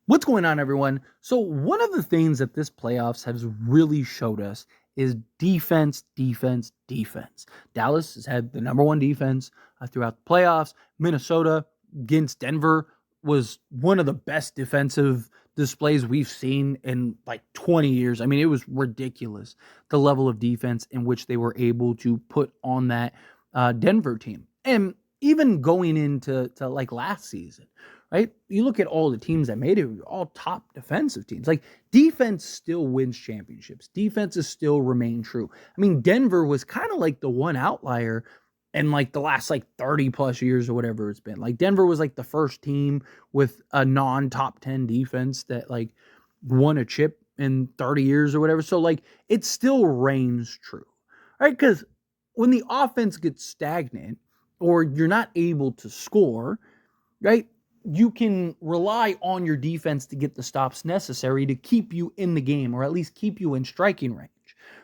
What's going on, everyone? So, one of the things that this playoffs has really showed us is defense, defense, defense. Dallas has had the number one defense throughout the playoffs. Minnesota against Denver was one of the best defensive displays we've seen in like 20 years. I mean, it was ridiculous the level of defense in which they were able to put on that Denver team. And even going into like last season, right? You look at all the teams that made it, all top defensive teams. Like defense still wins championships. Defenses still remain true. I mean, Denver was kind of like the one outlier in like the last like 30 plus years or whatever it's been. Like Denver was like the first team with a non-top 10 defense that like won a chip in 30 years or whatever. So like it still reigns true. Right? Because when the offense gets stagnant or you're not able to score, right? You can rely on your defense to get the stops necessary to keep you in the game or at least keep you in striking range.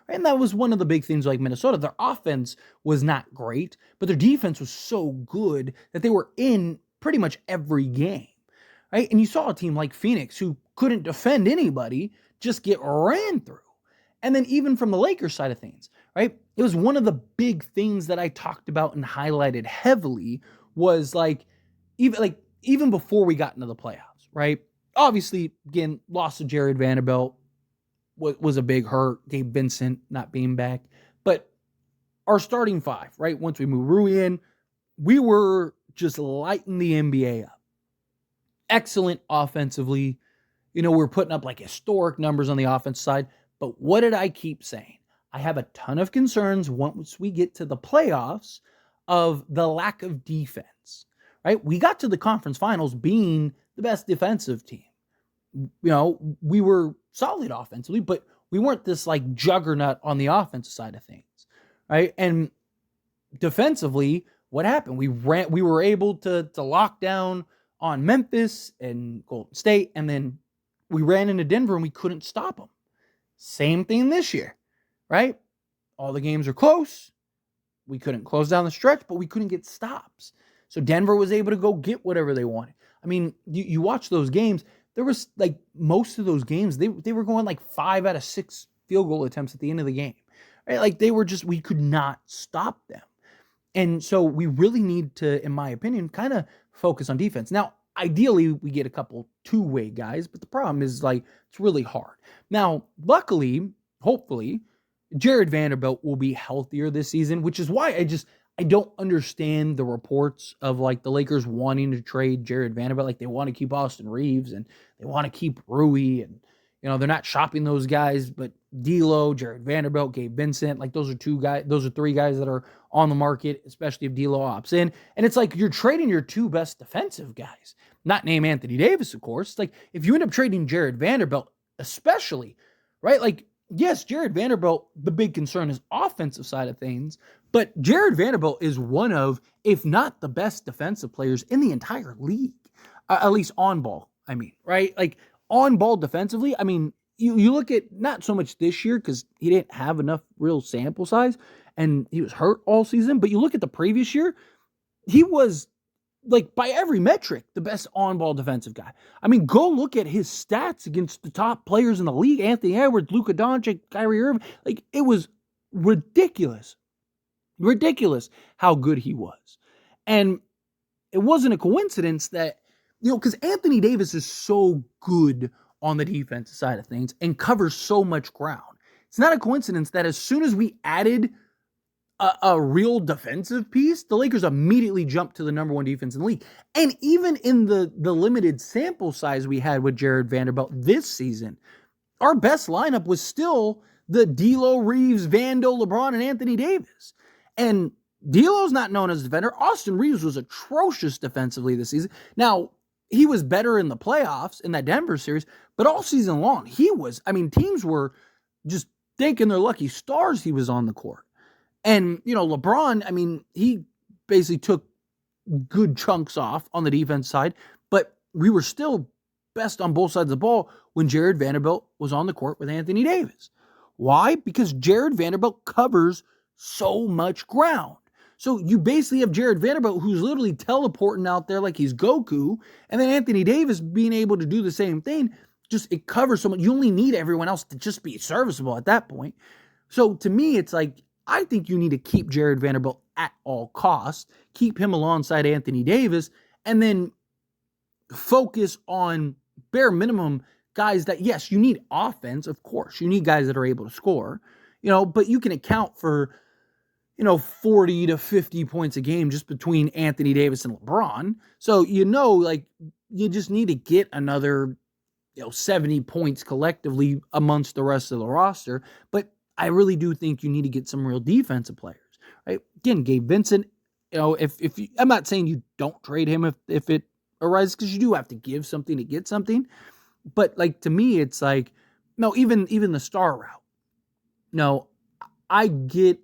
And that was one of the big things like Minnesota. Their offense was not great, but their defense was so good that they were in pretty much every game. Right? And you saw a team like Phoenix who couldn't defend anybody just get ran through. And then even from the Lakers side of things, right? It was one of the big things that I talked about and highlighted heavily was even before we got into the playoffs, right? Obviously, again, loss of Jared Vanderbilt was a big hurt. Gabe Vincent not being back. But our starting five, right? Once we moved Rui in, we were just lighting the NBA up. Excellent offensively. You know, we're putting up like historic numbers on the offense side. But what did I keep saying? I have a ton of concerns once we get to the playoffs of the lack of defense. Right? We got to the conference finals being the best defensive team. You know, we were solid offensively, but we weren't this like juggernaut on the offensive side of things. Right? And defensively, what happened? We were able to lock down on Memphis and Golden State, and then we ran into Denver and we couldn't stop them. Same thing this year, right? All the games are close. We couldn't close down the stretch, but we couldn't get stops. So Denver was able to go get whatever they wanted. I mean, you watch those games, there was like most of those games, they were going like 5 out of 6 field goal attempts at the end of the game. Right? Like we could not stop them. And so we really need to, in my opinion, kind of focus on defense. Now, ideally, we get a couple two-way guys, but the problem is like it's really hard. Now, luckily, hopefully, Jared Vanderbilt will be healthier this season, which is why I don't understand the reports of like the Lakers wanting to trade Jared Vanderbilt. Like they want to keep Austin Reeves and they want to keep Rui, and you know they're not shopping those guys. But D'Lo, Jared Vanderbilt, Gabe Vincent, like those are 3 guys that are on the market, especially if D'Lo opts in. And it's like you're trading your 2 best defensive guys. Not name Anthony Davis, of course. It's like if you end up trading Jared Vanderbilt, especially, right? Like yes, Jared Vanderbilt, the big concern is offensive side of things, but Jared Vanderbilt is one of, if not the best defensive players in the entire league, at least on ball. I mean, right? Like on ball defensively. I mean, you look at not so much this year because he didn't have enough real sample size and he was hurt all season, but you look at the previous year, he was like by every metric, the best on-ball defensive guy. I mean, go look at his stats against the top players in the league: Anthony Edwards, Luka Doncic, Kyrie Irving. Like it was ridiculous how good he was, and it wasn't a coincidence that because Anthony Davis is so good on the defensive side of things and covers so much ground. It's not a coincidence that as soon as we added a real defensive piece, the Lakers immediately jumped to the number 1 defense in the league. And even in the limited sample size we had with Jared Vanderbilt this season, our best lineup was still the D'Lo, Reeves, Vando, LeBron, and Anthony Davis. And D'Lo's not known as a defender. Austin Reeves was atrocious defensively this season. Now, he was better in the playoffs in that Denver series, but all season long, teams were just thanking their lucky stars he was on the court. And, LeBron, he basically took good chunks off on the defense side, but we were still best on both sides of the ball when Jared Vanderbilt was on the court with Anthony Davis. Why? Because Jared Vanderbilt covers so much ground. So you basically have Jared Vanderbilt, who's literally teleporting out there like he's Goku, and then Anthony Davis being able to do the same thing. Just it covers so much. You only need everyone else to just be serviceable at that point. So to me, it's like, I think you need to keep Jared Vanderbilt at all costs, keep him alongside Anthony Davis, and then focus on bare minimum guys that, yes, you need offense, of course. You need guys that are able to score, but you can account for, 40 to 50 points a game just between Anthony Davis and LeBron. So, like, you just need to get another, 70 points collectively amongst the rest of the roster. But I really do think you need to get some real defensive players, right? Again, Gabe Vincent, if you, I'm not saying you don't trade him if it arises, because you do have to give something to get something. But like, to me, it's like, no, even the star route. No, I get,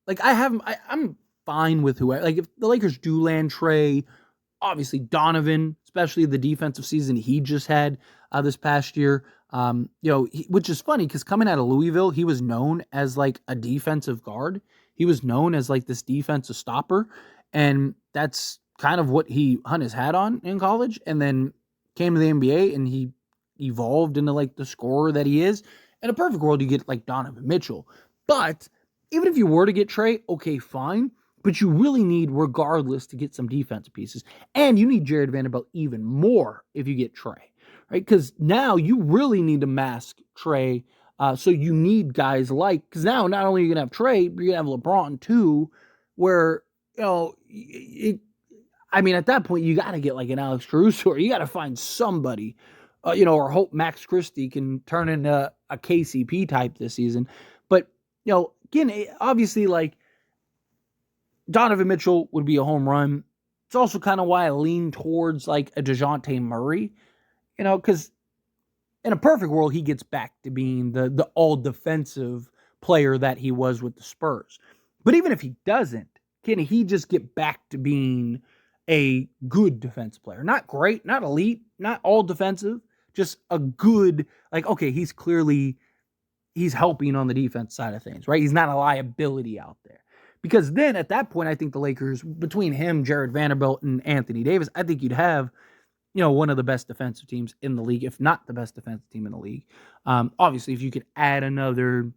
like, I'm fine with whoever. Like, if the Lakers do land Trey, obviously Donovan, especially the defensive season he just had this past year, which is funny because coming out of Louisville, he was known as like a defensive guard. He was known as like this defensive stopper, and that's kind of what he hung his hat on in college, and then came to the NBA and he evolved into like the scorer that he is. In a perfect world, you get like Donovan Mitchell. But even if you were to get Trey, okay, fine. But you really need, regardless, to get some defensive pieces. And you need Jared Vanderbilt even more if you get Trey, right? Because now you really need to mask Trey. So you need guys like, because now not only are you going to have Trey, you're going to have LeBron too, where, at that point, you got to get like an Alex Caruso, or you got to find somebody, or hope Max Christie can turn into a KCP type this season. But, again, obviously, like, Donovan Mitchell would be a home run. It's also kind of why I lean towards like a DeJounte Murray, because in a perfect world, he gets back to being the all defensive player that he was with the Spurs. But even if he doesn't, can he just get back to being a good defensive player? Not great, not elite, not all defensive, just a good, like, okay, he's helping on the defense side of things, right? He's not a liability out there. Because then at that point, I think the Lakers, between him, Jared Vanderbilt, and Anthony Davis, I think you'd have, one of the best defensive teams in the league, if not the best defensive team in the league. Obviously, if you could add another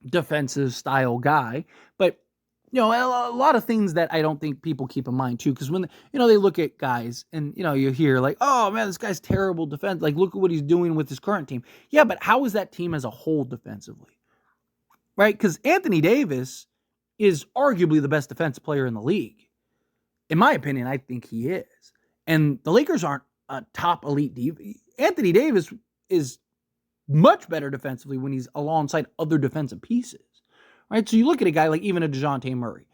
defensive style guy. But, a lot of things that I don't think people keep in mind too. Because when, they look at guys and, you hear like, oh man, this guy's terrible defense. Like, look at what he's doing with his current team. Yeah, but how is that team as a whole defensively? Right? Because Anthony Davis is arguably the best defensive player in the league. In my opinion, I think he is. And the Lakers aren't a top elite Anthony Davis is much better defensively when he's alongside other defensive pieces. Right? So you look at a guy like even a DeJounte Murray,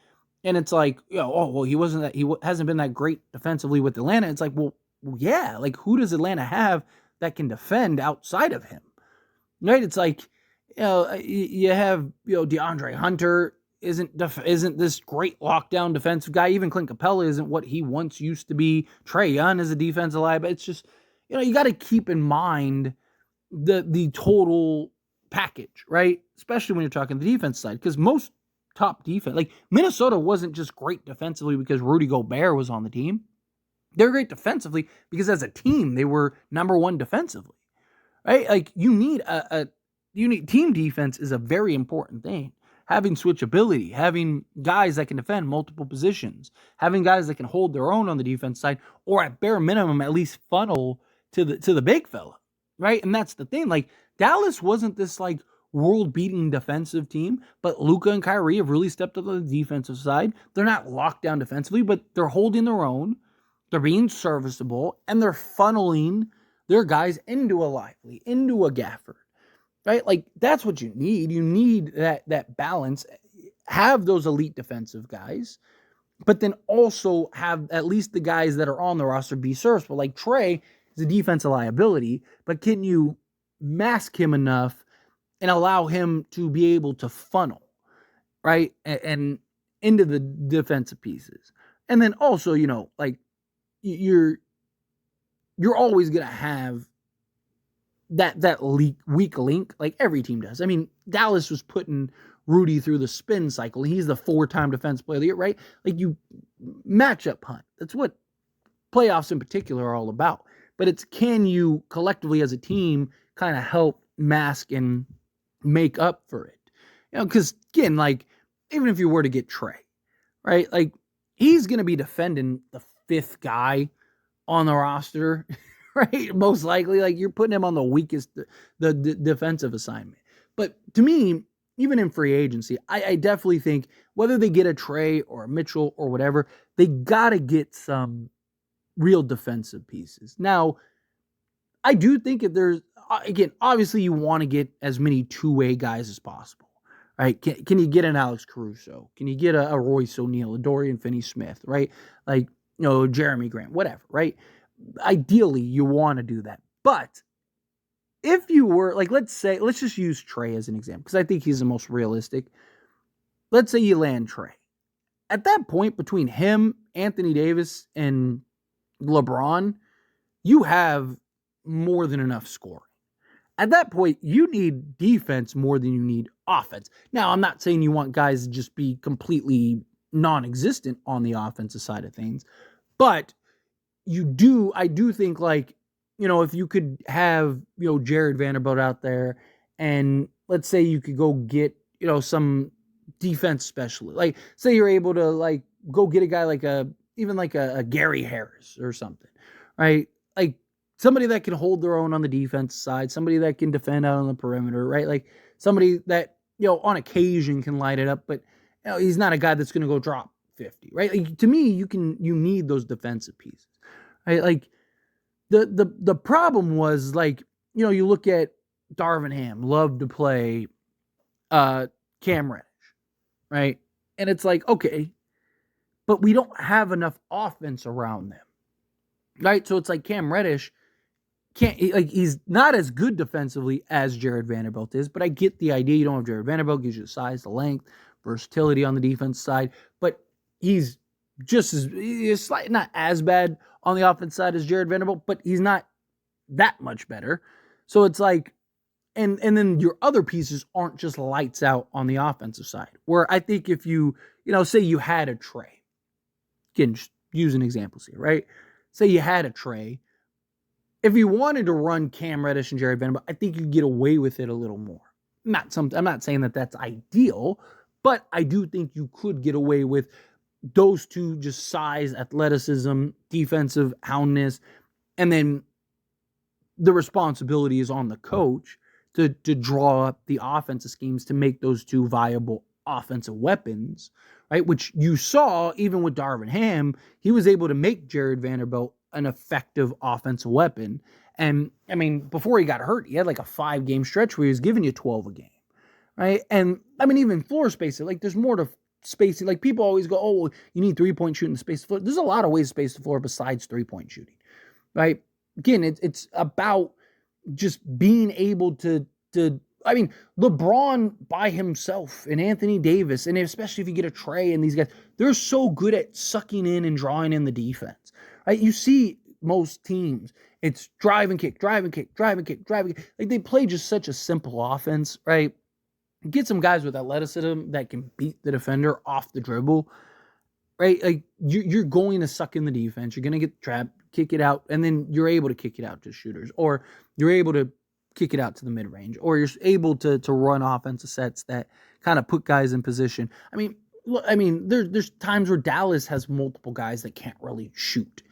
and it's like, he hasn't been that great defensively with Atlanta. It's like, well, yeah, like who does Atlanta have that can defend outside of him? Right? It's like, you have, DeAndre Hunter isn't this great lockdown defensive guy. Even Clint Capella isn't what he once used to be. Trae Young is a defensive liability. It's just, you got to keep in mind the total package, right? Especially when you're talking the defense side, because most top defense, like Minnesota wasn't just great defensively because Rudy Gobert was on the team. They're great defensively because as a team, they were number one defensively, right? Like you need team defense is a very important thing. Having switchability, having guys that can defend multiple positions, having guys that can hold their own on the defense side, or at bare minimum, at least funnel to the big fella, right? And that's the thing. Like Dallas wasn't this like world-beating defensive team, but Luka and Kyrie have really stepped up on the defensive side. They're not locked down defensively, but they're holding their own. They're being serviceable, and they're funneling their guys into a Lively, into a Gafford. Right? Like, that's what you need. You need that balance. Have those elite defensive guys, but then also have at least the guys that are on the roster be serviceable. Like, Trey is a defensive liability, but can you mask him enough and allow him to be able to funnel, right? And into the defensive pieces. And then also, like, you're always going to have that weak link, like every team does. I mean, Dallas was putting Rudy through the spin cycle. He's the 4-time defense player of the year, right? Like, you matchup hunt. That's what playoffs in particular are all about. But it's, can you collectively as a team kind of help mask and make up for it? Because again, like, even if you were to get Trey, right? Like, he's going to be defending the 5th guy on the roster, right? Most likely, like, you're putting him on the weakest, the defensive assignment. But to me, even in free agency, I definitely think whether they get a Trey or a Mitchell or whatever, they got to get some real defensive pieces. Now, I do think if there's, again, obviously you want to get as many two-way guys as possible, right? Can you get an Alex Caruso? Can you get a Royce O'Neal, a Dorian Finney-Smith, right? Like, Jeremy Grant, whatever, right? Ideally, you want to do that. But if you were, like, let's just use Trey as an example, because I think he's the most realistic. Let's say you land Trey. At that point, between him, Anthony Davis, and LeBron, you have more than enough scoring. At that point, you need defense more than you need offense. Now, I'm not saying you want guys to just be completely non-existent on the offensive side of things, but I do think, like, if you could have, Jared Vanderbilt out there, and let's say you could go get, some defense specialist, like, say you're able to, like, go get a guy like even a Gary Harris or something, right? Like, somebody that can hold their own on the defense side, somebody that can defend out on the perimeter, right? Like, somebody that, on occasion can light it up, but he's not a guy that's going to go drop 50, right? Like, to me, you need those defensive pieces, right? Like, the problem was, like, you look at Darvin Ham, loved to play Cam Reddish, right? And it's like, okay, but we don't have enough offense around them, right? So it's like Cam Reddish he's not as good defensively as Jared Vanderbilt is, but I get the idea. You don't have Jared Vanderbilt, gives you the size, the length, versatility on the defense side, but he's not as bad on the offense side as Jared Vanderbilt, but he's not that much better. So it's like, and then your other pieces aren't just lights out on the offensive side, where I think if you, say you had a Trey, again, just using examples here, right? Say you had a Trey. If you wanted to run Cam Reddish and Jared Vanderbilt, I think you get away with it a little more. I'm not saying that that's ideal, but I do think you could get away with those two, just size, athleticism, defensive houndness, and then the responsibility is on the coach to draw up the offensive schemes to make those two viable offensive weapons, right? Which you saw even with Darvin Ham, he was able to make Jared Vanderbilt an effective offensive weapon. And I mean, before he got hurt, he had like a 5-game stretch where he was giving you 12 a game, right? And I mean, even floor spacing, like, there's more to spacing. Like, people always go, oh, well, you need 3-point shooting to space the floor. There's a lot of ways to space the floor besides 3-point shooting, right? Again, it's about just being able to I mean, LeBron by himself and Anthony Davis, and especially if you get a Trey and these guys, they're so good at sucking in and drawing in the defense, right? You see most teams, it's drive and kick, drive and kick, drive and kick, drive and kick. Like, they play just such a simple offense, right? Get some guys with athleticism that can beat the defender off the dribble, right? Like, you're going to suck in the defense. You're going to get trapped, kick it out, and then you're able to kick it out to shooters, or you're able to kick it out to the mid-range, or you're able to run offensive sets that kind of put guys in position. I mean, there's times where Dallas has multiple guys that can't really shoot,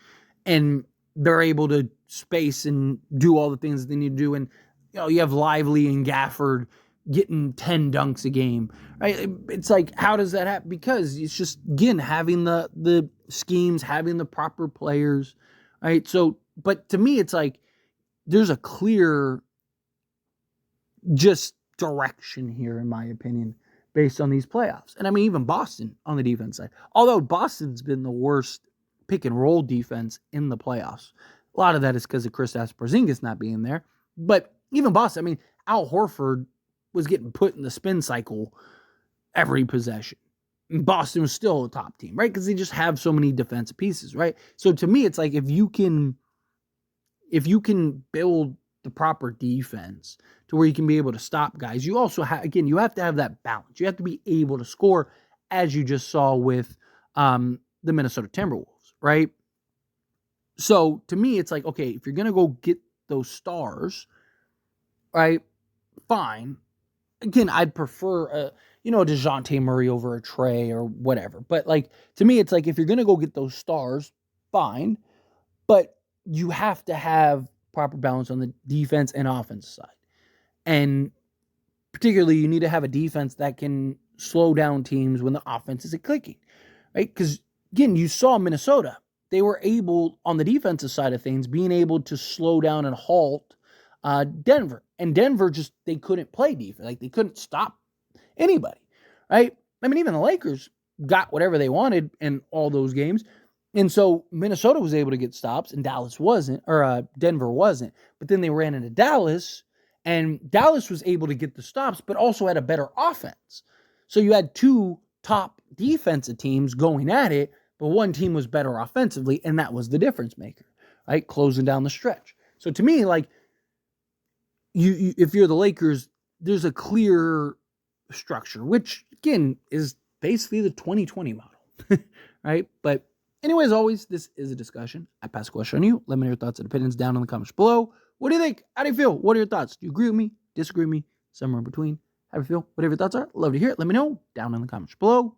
and they're able to space and do all the things that they need to do. And you have Lively and Gafford getting 10 dunks a game, right? It's like, how does that happen? Because it's just, again, having the schemes, having the proper players, right? So, but to me, it's like there's a clear just direction here, in my opinion, based on these playoffs. And I mean, even Boston on the defense side, although Boston's been the worst pick and roll defense in the playoffs. A lot of that is because of Kristaps Porzingis not being there. But even Boston, I mean, Al Horford was getting put in the spin cycle every possession. And Boston was still a top team, right? Because they just have so many defensive pieces, right? So to me, it's like, if you can build the proper defense to where you can be able to stop guys, you also again, you have to have that balance. You have to be able to score, as you just saw with the Minnesota Timberwolves, right? So to me, it's like, okay, if you're going to go get those stars, right, fine. Again, I'd prefer a DeJounte Murray over a Trey or whatever. But like, to me, it's like, if you're going to go get those stars, fine. But you have to have proper balance on the defense and offense side. And particularly, you need to have a defense that can slow down teams when the offense isn't clicking, right? Because, again, you saw Minnesota. They were able, on the defensive side of things, being able to slow down and halt Denver. And Denver they couldn't play defense. Like, they couldn't stop anybody, right? I mean, even the Lakers got whatever they wanted in all those games. And so Minnesota was able to get stops and Dallas wasn't, or Denver wasn't. But then they ran into Dallas, and Dallas was able to get the stops, but also had a better offense. So you had two top defensive teams going at it, but one team was better offensively, and that was the difference maker, right? Closing down the stretch. So to me, like, you if you're the Lakers, there's a clear structure, which, again, is basically the 2020 model, right? But anyway, as always, this is a discussion. I pass the question on you. Let me know your thoughts and opinions down in the comments below. What do you think? How do you feel? What are your thoughts? Do you agree with me? Disagree with me? Somewhere in between? How do you feel? Whatever your thoughts are, love to hear it. Let me know down in the comments below.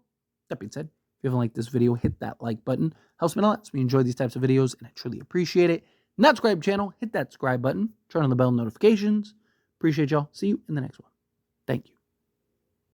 That being said, if you haven't liked this video, hit that like button. Helps me a lot. So we enjoy these types of videos, and I truly appreciate it. Not subscribe to the channel, hit that subscribe button. Turn on the bell notifications. Appreciate y'all. See you in the next one.